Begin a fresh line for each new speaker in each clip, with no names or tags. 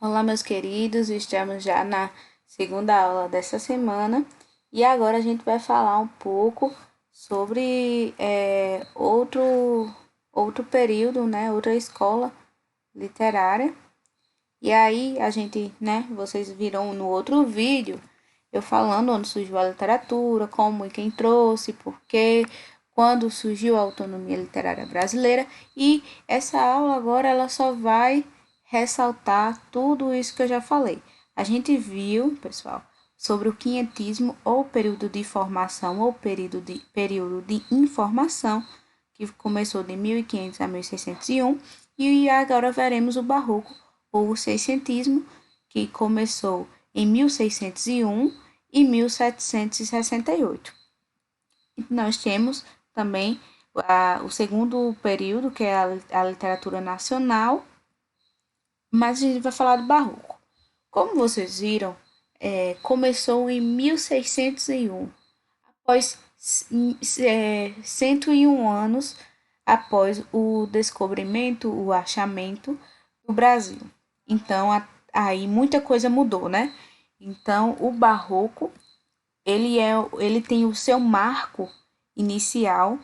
Olá, meus queridos, estamos já na segunda aula dessa semana e agora a gente vai falar um pouco sobre outro período, né, outra escola literária. E aí a gente, né, vocês viram no outro vídeo eu falando onde surgiu a literatura, como e quem trouxe, por quê, quando surgiu a autonomia literária brasileira. E essa aula agora ela só vai ressaltar tudo isso que eu já falei. A gente viu, pessoal, sobre o quinhentismo ou período de formação ou período de informação, que começou de 1500 a 1601, e agora veremos o barroco ou o seiscentismo, que começou em 1601 e 1768. E nós temos também o segundo período, que é a literatura nacional, mas a gente vai falar do barroco. Como vocês viram, começou em 1601, após 101 anos após o descobrimento, o achamento do Brasil. Então, aí muita coisa mudou, né? Então, o barroco, ele tem o seu marco inicial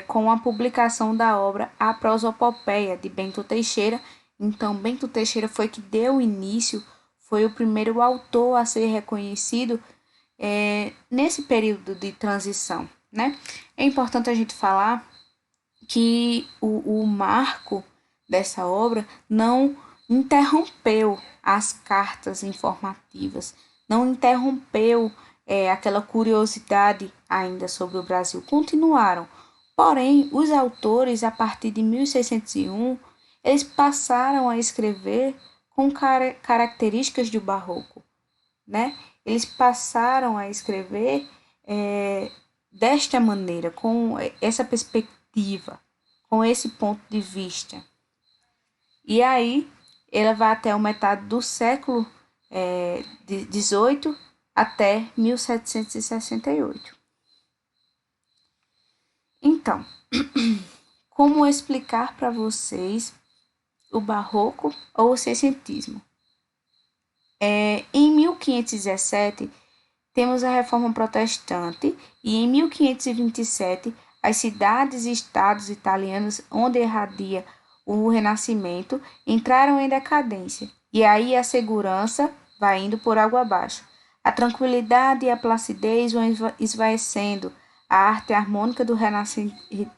com a publicação da obra A Prosopopeia, de Bento Teixeira. Então, Bento Teixeira foi que deu início, foi o primeiro autor a ser reconhecido nesse período de transição, né? É importante a gente falar que o marco dessa obra não interrompeu as cartas informativas, não interrompeu aquela curiosidade ainda sobre o Brasil. Continuaram. Porém, os autores, a partir de 1601, eles passaram a escrever com características do barroco, né? Eles passaram a escrever desta maneira, com essa perspectiva, com esse ponto de vista. E aí, ela vai até a metade do século XVIII até 1768. Então, como explicar para vocês o barroco ou o seiscentismo? Em 1517, temos a Reforma Protestante e em 1527 as cidades e estados italianos onde irradia o Renascimento entraram em decadência e aí a segurança vai indo por água abaixo. A tranquilidade e a placidez vão esvaecendo. A arte harmônica do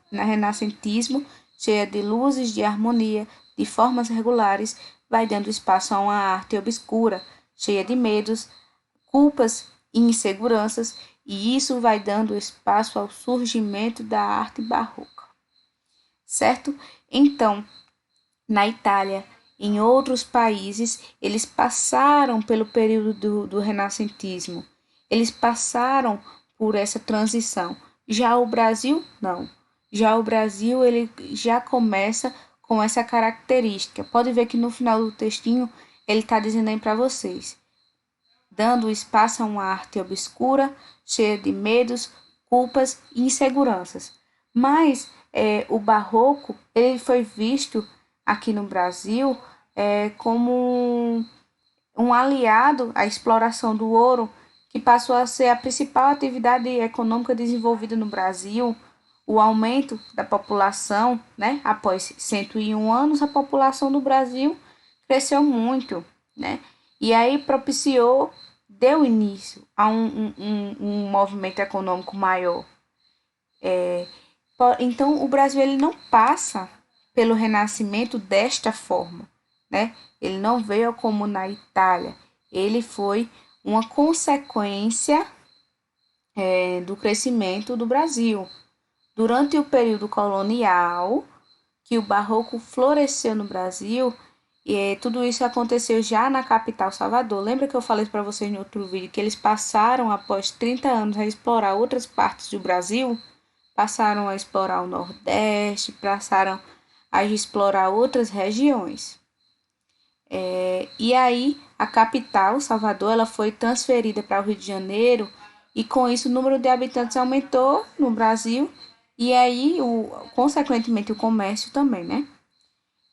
renascentismo, cheia de luzes, de harmonia, de formas regulares, vai dando espaço a uma arte obscura, cheia de medos, culpas e inseguranças, e isso vai dando espaço ao surgimento da arte barroca, certo? Então, na Itália, em outros países, eles passaram pelo período do renascentismo, eles passaram por essa transição. Já o Brasil, não. Já o Brasil, ele já começa com essa característica. Pode ver que no final do textinho, ele está dizendo aí para vocês, dando espaço a uma arte obscura, cheia de medos, culpas e inseguranças. Mas o barroco ele foi visto aqui no Brasil como um aliado à exploração do ouro, que passou a ser a principal atividade econômica desenvolvida no Brasil. O aumento da população, né? Após 101 anos, a população do Brasil cresceu muito, né? E aí propiciou, deu início a um movimento econômico maior. Então, o Brasil ele não passa pelo renascimento desta forma, né? Ele não veio como na Itália, ele foi uma consequência do crescimento do Brasil. Durante o período colonial, que o barroco floresceu no Brasil, e tudo isso aconteceu já na capital Salvador. Lembra que eu falei para vocês no outro vídeo que eles passaram, após 30 anos, a explorar outras partes do Brasil? Passaram a explorar o Nordeste, passaram a explorar outras regiões. E aí, a capital, Salvador, ela foi transferida para o Rio de Janeiro e com isso o número de habitantes aumentou no Brasil e aí, consequentemente, o comércio também, né?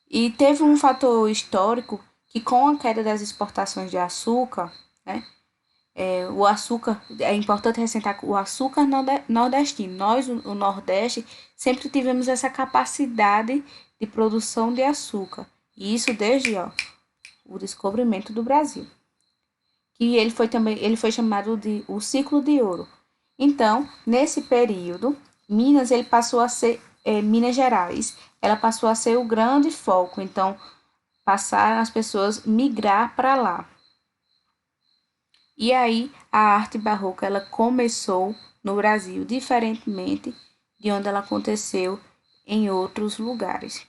E teve um fator histórico que com a queda das exportações de açúcar, né, o açúcar, é importante ressaltar que o açúcar nordestino, nós, o Nordeste, sempre tivemos essa capacidade de produção de açúcar. E isso desde o descobrimento do Brasil. E ele foi chamado de o ciclo de ouro. Então, nesse período, Minas Gerais, ela passou a ser o grande foco. Então, passaram as pessoas migrar para lá. E aí, a arte barroca, ela começou no Brasil, diferentemente de onde ela aconteceu em outros lugares.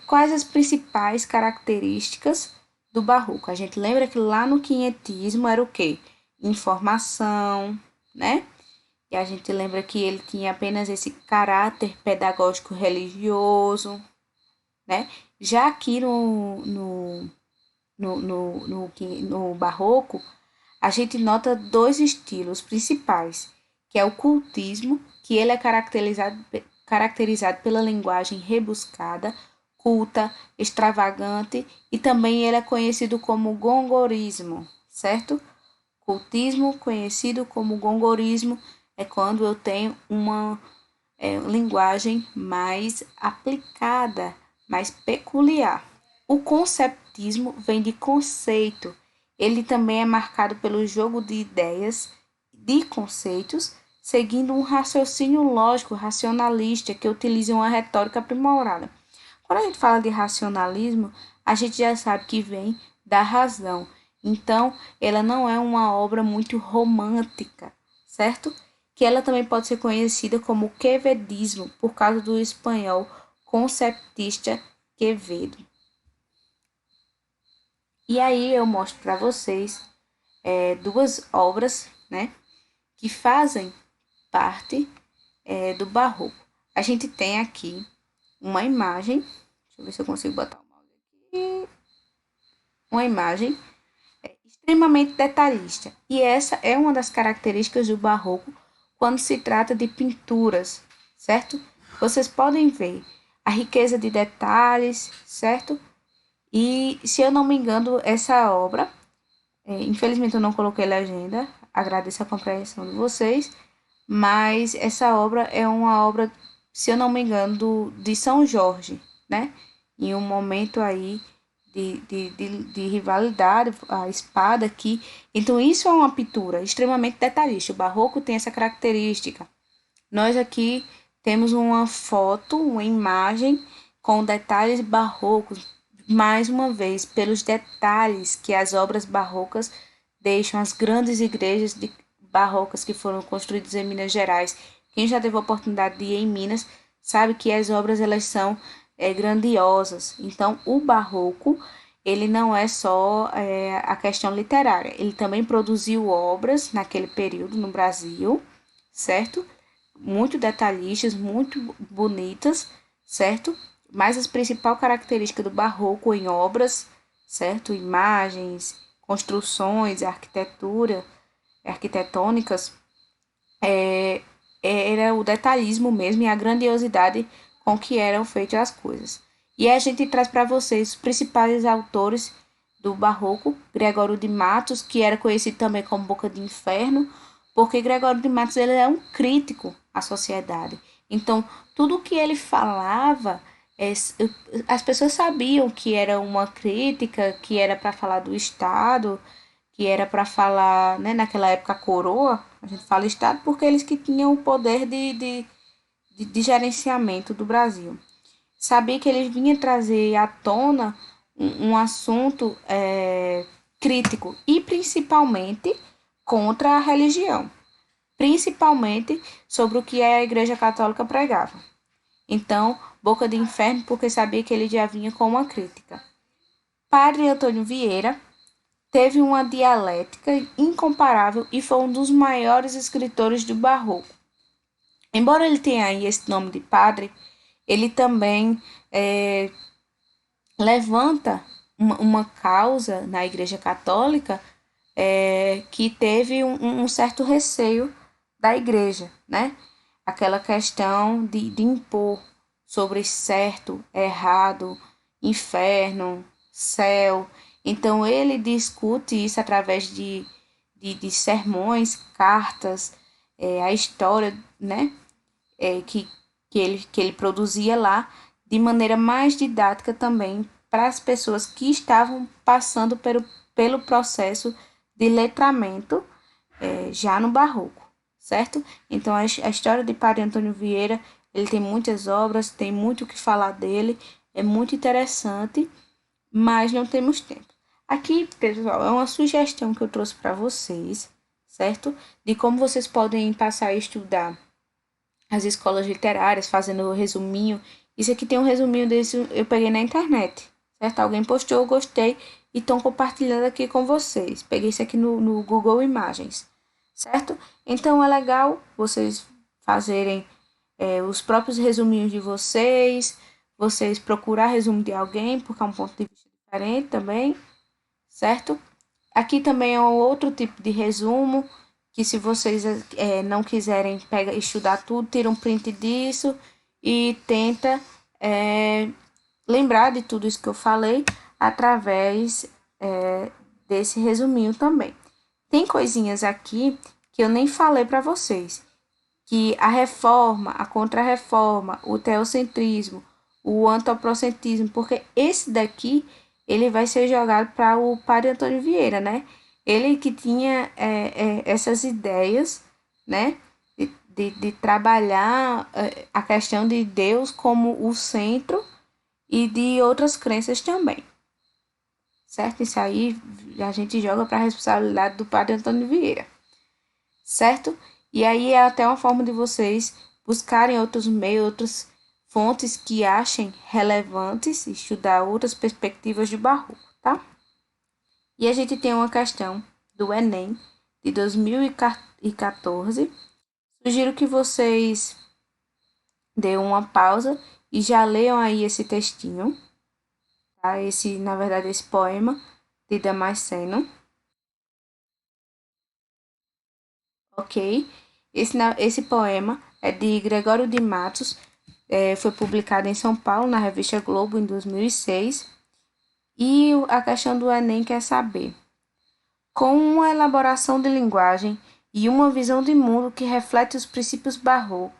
Quais as principais características do barroco? A gente lembra que lá no quinhentismo era o quê? Informação, né? E a gente lembra que ele tinha apenas esse caráter pedagógico religioso, né? Já aqui no barroco, a gente nota dois estilos principais, que é o cultismo, que ele é caracterizado pela linguagem rebuscada, culta, extravagante, e também ele é conhecido como gongorismo, certo? Cultismo, conhecido como gongorismo, é quando eu tenho uma linguagem mais aplicada, mais peculiar. O conceptismo vem de conceito. Ele também é marcado pelo jogo de ideias, de conceitos, seguindo um raciocínio lógico, racionalista, que utiliza uma retórica aprimorada. Quando a gente fala de racionalismo, a gente já sabe que vem da razão. Então, ela não é uma obra muito romântica, certo? Que ela também pode ser conhecida como quevedismo, por causa do espanhol conceptista Quevedo. E aí eu mostro para vocês duas obras, né, que fazem parte do barroco. A gente tem aqui uma imagem, deixa eu ver se eu consigo botar o mouse aqui, uma imagem extremamente detalhista. E essa é uma das características do barroco quando se trata de pinturas, certo? Vocês podem ver a riqueza de detalhes, certo? E, se eu não me engano, essa obra, infelizmente eu não coloquei legenda, agradeço a compreensão de vocês, mas essa obra é uma obra, se eu não me engano, de São Jorge, né? Em um momento aí de rivalidade, a espada aqui. Então, isso é uma pintura extremamente detalhista. O barroco tem essa característica. Nós aqui temos uma foto, uma imagem com detalhes barrocos, mais uma vez, pelos detalhes que as obras barrocas deixam, as grandes igrejas barrocas que foram construídas em Minas Gerais. Quem já teve a oportunidade de ir em Minas sabe que as obras elas são grandiosas. Então, o barroco ele não é só a questão literária, ele também produziu obras naquele período no Brasil, certo? Muito detalhistas, muito bonitas, certo? Mas a principal característica do barroco em obras, certo? Imagens, construções, arquitetura, arquitetônicas, era o detalhismo mesmo e a grandiosidade com que eram feitas as coisas. E a gente traz para vocês os principais autores do barroco, Gregório de Matos, que era conhecido também como Boca de Inferno, porque Gregório de Matos ele é um crítico à sociedade. Então, tudo que ele falava, as pessoas sabiam que era uma crítica, que era para falar do Estado, que era para falar, né, naquela época a coroa, a gente fala Estado porque eles que tinham o poder de gerenciamento do Brasil. Sabia que eles vinham trazer à tona um assunto crítico e principalmente contra a religião, principalmente sobre o que a Igreja Católica pregava. Então, Boca de Inferno, porque sabia que ele já vinha com uma crítica. Padre Antônio Vieira teve uma dialética incomparável e foi um dos maiores escritores do barroco. Embora ele tenha aí esse nome de padre, ele também levanta uma causa na Igreja Católica que teve um certo receio da Igreja, né? Aquela questão de impor sobre certo, errado, inferno, céu. Então, ele discute isso através de sermões, cartas, a história, né, que ele produzia lá, de maneira mais didática também para as pessoas que estavam passando pelo processo de letramento já no Barroco, certo? Então, a história de Padre Antônio Vieira, ele tem muitas obras, tem muito o que falar dele, é muito interessante, mas não temos tempo. Aqui, pessoal, é uma sugestão que eu trouxe para vocês, certo? De como vocês podem passar a estudar as escolas literárias, fazendo o resuminho. Isso aqui tem um resuminho desse, eu peguei na internet, certo? Alguém postou, eu gostei e estão compartilhando aqui com vocês. Peguei isso aqui no Google Imagens, certo? Então é legal vocês fazerem os próprios resuminhos de vocês procurar resumo de alguém, porque é um ponto de vista diferente também, certo? Aqui também é um outro tipo de resumo, que se vocês não quiserem estudar tudo, tira um print disso e tenta lembrar de tudo isso que eu falei através desse resuminho também. Tem coisinhas aqui que eu nem falei para vocês, que a reforma, a contrarreforma, o teocentrismo, o antropocentrismo, porque esse daqui ele vai ser jogado para o Padre Antônio Vieira, né? Ele que tinha essas ideias, né? De trabalhar a questão de Deus como o centro e de outras crenças também, certo? Isso aí a gente joga para a responsabilidade do Padre Antônio Vieira, certo? E aí é até uma forma de vocês buscarem outros meios, outras fontes que achem relevantes, estudar outras perspectivas de Barroco, tá? E a gente tem uma questão do Enem de 2014. Sugiro que vocês dêem uma pausa e já leiam aí esse textinho, tá? Na verdade, esse poema de Damasceno, ok? Esse poema é de Gregório de Matos, foi publicado em São Paulo, na revista Globo, em 2006. E a questão do Enem quer saber: com uma elaboração de linguagem e uma visão de mundo que reflete os princípios barrocos,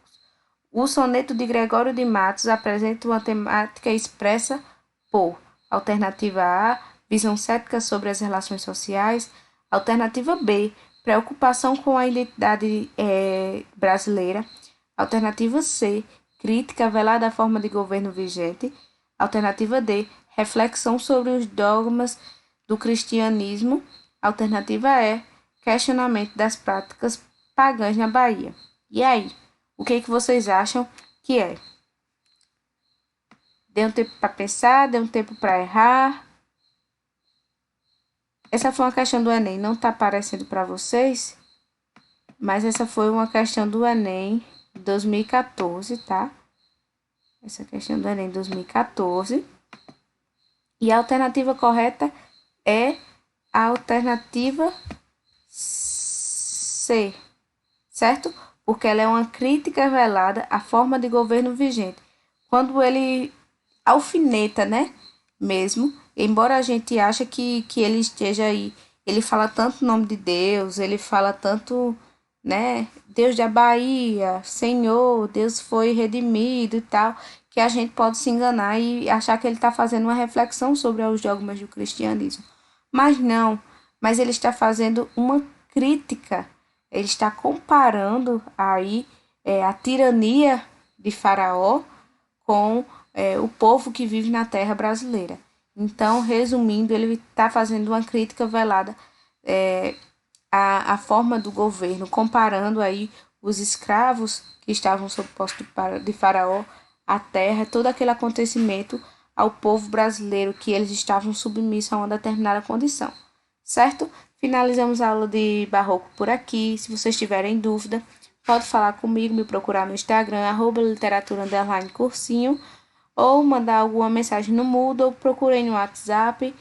o soneto de Gregório de Matos apresenta uma temática expressa por alternativa A, visão cética sobre as relações sociais; alternativa B, preocupação com a identidade brasileira; alternativa C, crítica velada à forma de governo vigente; alternativa D, reflexão sobre os dogmas do cristianismo; alternativa E, questionamento das práticas pagãs na Bahia. E aí, o que vocês acham que é? Deu um tempo para pensar, deu um tempo para errar. Essa foi uma questão do Enem, não está aparecendo para vocês, mas essa foi uma questão do Enem 2014, tá? Essa questão do Enem 2014. E a alternativa correta é a alternativa C, certo? Porque ela é uma crítica velada à forma de governo vigente. Quando ele alfineta, né? Mesmo, embora a gente ache que ele esteja aí, ele fala tanto o nome de Deus, ele fala tanto, né? Deus da Bahia, Senhor, Deus foi redimido e tal, que a gente pode se enganar e achar que ele está fazendo uma reflexão sobre os dogmas do cristianismo. Mas não, mas ele está fazendo uma crítica, ele está comparando aí a tirania de Faraó com o povo que vive na terra brasileira. Então, resumindo, ele está fazendo uma crítica velada à forma do governo, comparando aí os escravos que estavam sob posto de Faraó, a terra, todo aquele acontecimento ao povo brasileiro que eles estavam submissos a uma determinada condição, certo? Finalizamos a aula de Barroco por aqui. Se vocês tiverem dúvida, pode falar comigo, me procurar no Instagram, @literatura_cursinho, ou mandar alguma mensagem no Moodle, ou procurem no WhatsApp,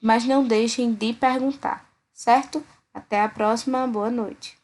mas não deixem de perguntar, certo? Até a próxima, boa noite.